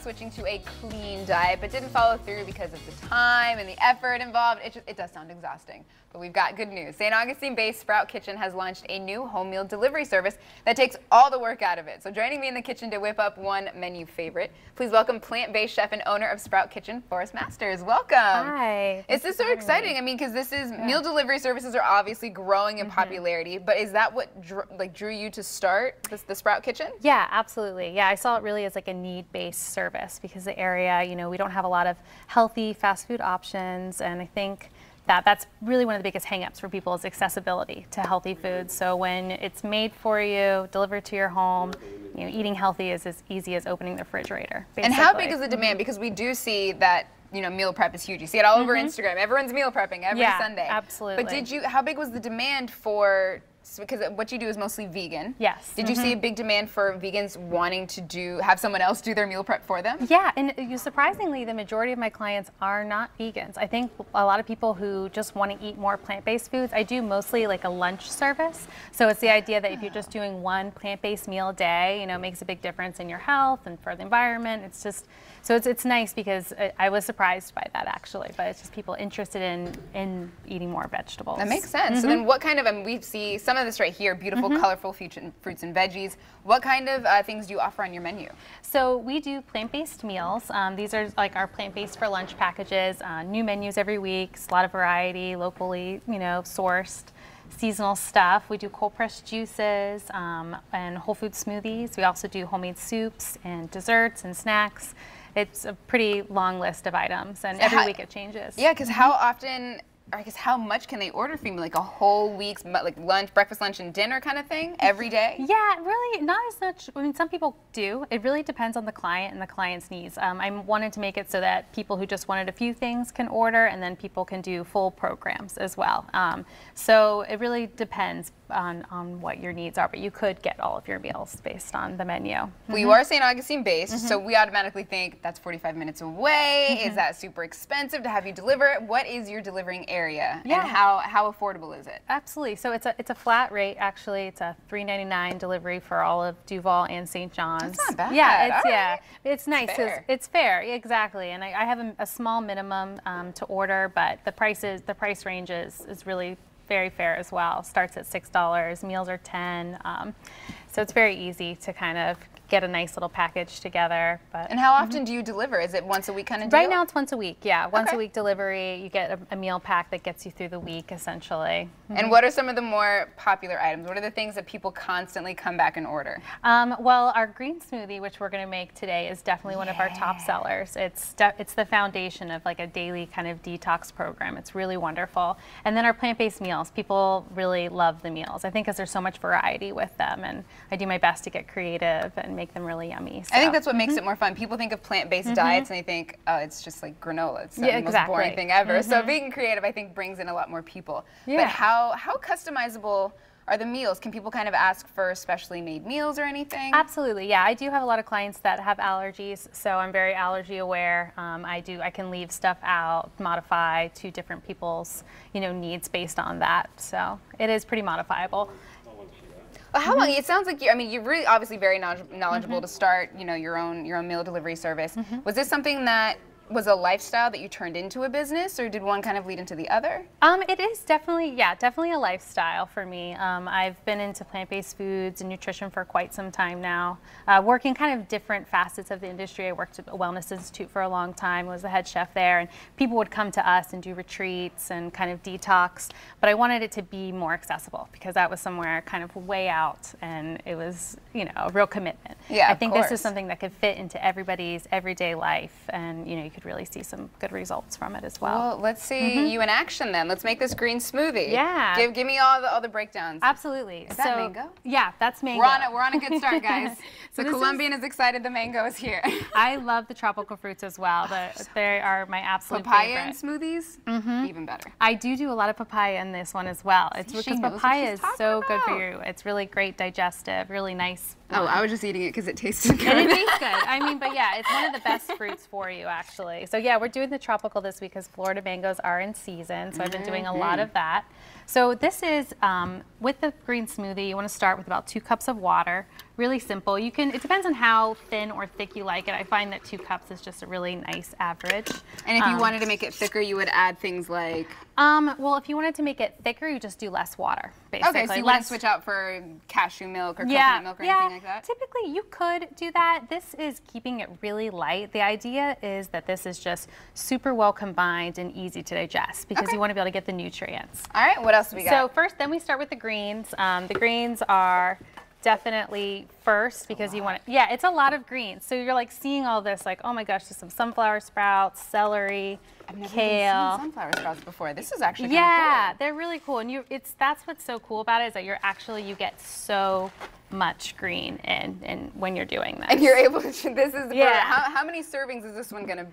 Switching to a clean diet, but didn't follow through because of the time and the effort involved. It does sound exhausting, but we've got good news. St. Augustine-based Sprout Kitchen has launched a new home meal delivery service that takes all the work out of it. So joining me in the kitchen to whip up one menu favorite, please welcome plant-based chef and owner of Sprout Kitchen, Forrest Masters. Welcome. Hi. This is so exciting. I mean, because this is meal delivery services are obviously growing in popularity, but is that what drew you to start the Sprout Kitchen? Yeah, absolutely. Yeah, I saw it really as like a need-based service because the area, you know, we don't have a lot of healthy fast food options, and I think that's really one of the biggest hang-ups for people is accessibility to healthy foods. So when it's made for you, delivered to your home, you know, eating healthy is as easy as opening the refrigerator, basically. And how big is the demand? Because we do see that, you know, meal prep is huge. You see it all over Instagram. Everyone's meal prepping every Sunday. Absolutely. But how big was the demand for, because what you do is mostly vegan. Yes. Did you see a big demand for vegans wanting to have someone else do their meal prep for them? Yeah, and surprisingly, the majority of my clients are not vegans. I think a lot of people who just want to eat more plant-based foods, I do mostly like a lunch service. So it's the idea that if you're just doing one plant-based meal a day, you know, it makes a big difference in your health and for the environment. It's just, so it's nice because I was surprised by that actually, but it's just people interested in eating more vegetables. That makes sense. So then what kind of, we see some of this right here, beautiful, colorful fruits and veggies. What kind of things do you offer on your menu? So we do plant-based meals. These are like our plant-based for lunch packages, new menus every week, a lot of variety, locally, you know, sourced, seasonal stuff. We do cold-pressed juices and whole food smoothies. We also do homemade soups and desserts and snacks. It's a pretty long list of items, and every week it changes. Yeah, because how often, or I guess how much can they order from you? Like a whole week's, like lunch, breakfast, lunch, and dinner kind of thing every day? Yeah, really not as much. I mean, some people do. It really depends on the client and the client's needs. I wanted to make it so that people who just wanted a few things can order, and then people can do full programs as well. So it really depends on what your needs are, but you could get all of your meals based on the menu. Well, you are St. Augustine based, so we automatically think that's 45 minutes away. Is that super expensive to have you deliver it? What is your delivering area, and how affordable is it? Absolutely. So it's a flat rate. Actually, it's a $3.99 delivery for all of Duval and St. John's. That's not bad. Yeah, it's nice. It's fair. It's fair, exactly. And I have a small minimum to order, but the price range is really very fair as well. Starts at $6. Meals are $10. So it's very easy to kind of get a nice little package together. And how often do you deliver? Is it once a week kind of deal? Right now it's once a week, yeah. Once a week delivery. You get a meal pack that gets you through the week, essentially. And what are some of the more popular items? What are the things that people constantly come back and order? Well, our green smoothie, which we're going to make today, is definitely one of our top sellers. It's the foundation of like a daily kind of detox program. It's really wonderful. And then our plant-based meals. People really love the meals, I think, because there's so much variety with them, and I do my best to get creative and make them really yummy. So. I think that's what makes it more fun. People think of plant-based diets and they think, oh, it's just like granola. It's the most boring thing ever. So being creative, I think, brings in a lot more people. But how customizable are the meals? Can people kind of ask for specially made meals or anything? Absolutely, yeah. I do have a lot of clients that have allergies, so I'm very allergy aware. I can leave stuff out, modify to different people's, you know, needs based on that. So it is pretty modifiable. Well, how long? It sounds like you're really obviously very knowledgeable to start, you know, your own meal delivery service. Was this something that was a lifestyle that you turned into a business, or did one kind of lead into the other? It is definitely a lifestyle for me. I've been into plant-based foods and nutrition for quite some time now, working kind of different facets of the industry. I worked at a wellness institute for a long time, was the head chef there, and people would come to us and do retreats and kind of detox, but I wanted it to be more accessible because that was somewhere kind of way out, and it was, you know, a real commitment. Yeah, I think this is something that could fit into everybody's everyday life, and you know, you could really see some good results from it as well. Well, let's see you in action then. Let's make this green smoothie. Yeah. Give me all the breakdowns. Absolutely. Is that mango? Yeah, that's mango. We're on a good start, guys. So Colombian is excited the mango is here. I love the tropical fruits as well, but they are my absolute papaya favorite. in smoothies? Even better. I do a lot of papaya in this one as well. It's because papaya is so good for you. It's really great digestive, really nice. Oh, I was just eating it because it tasted good. And it tastes good. I mean, but yeah, it's one of the best fruits for you, actually. So yeah, we're doing the tropical this week because Florida mangoes are in season. So I've been doing a lot of that. So this is, with the green smoothie, you want to start with about 2 cups of water, Really simple. You can, it depends on how thin or thick you like it. I find that 2 cups is just a really nice average. And if you wanted to make it thicker, you would add things like? Well, if you wanted to make it thicker, you just do less water, basically. Okay, so you wouldn't switch out for cashew milk or coconut milk or anything like that? Typically you could do that. This is keeping it really light. The idea is that this is just super well combined and easy to digest because you want to be able to get the nutrients. All right, what else do we got? So first, then we start with the greens. The greens are definitely first because you want to, yeah, it's a lot of greens. So you're like seeing all this like, oh my gosh, there's some sunflower sprouts, celery, I've never kale. even seen sunflower sprouts before. This is actually kind of cool. They're really cool. And that's what's so cool about it is that you get so much green in when you're doing this. And you're able to, this is, how many servings is this one going to be?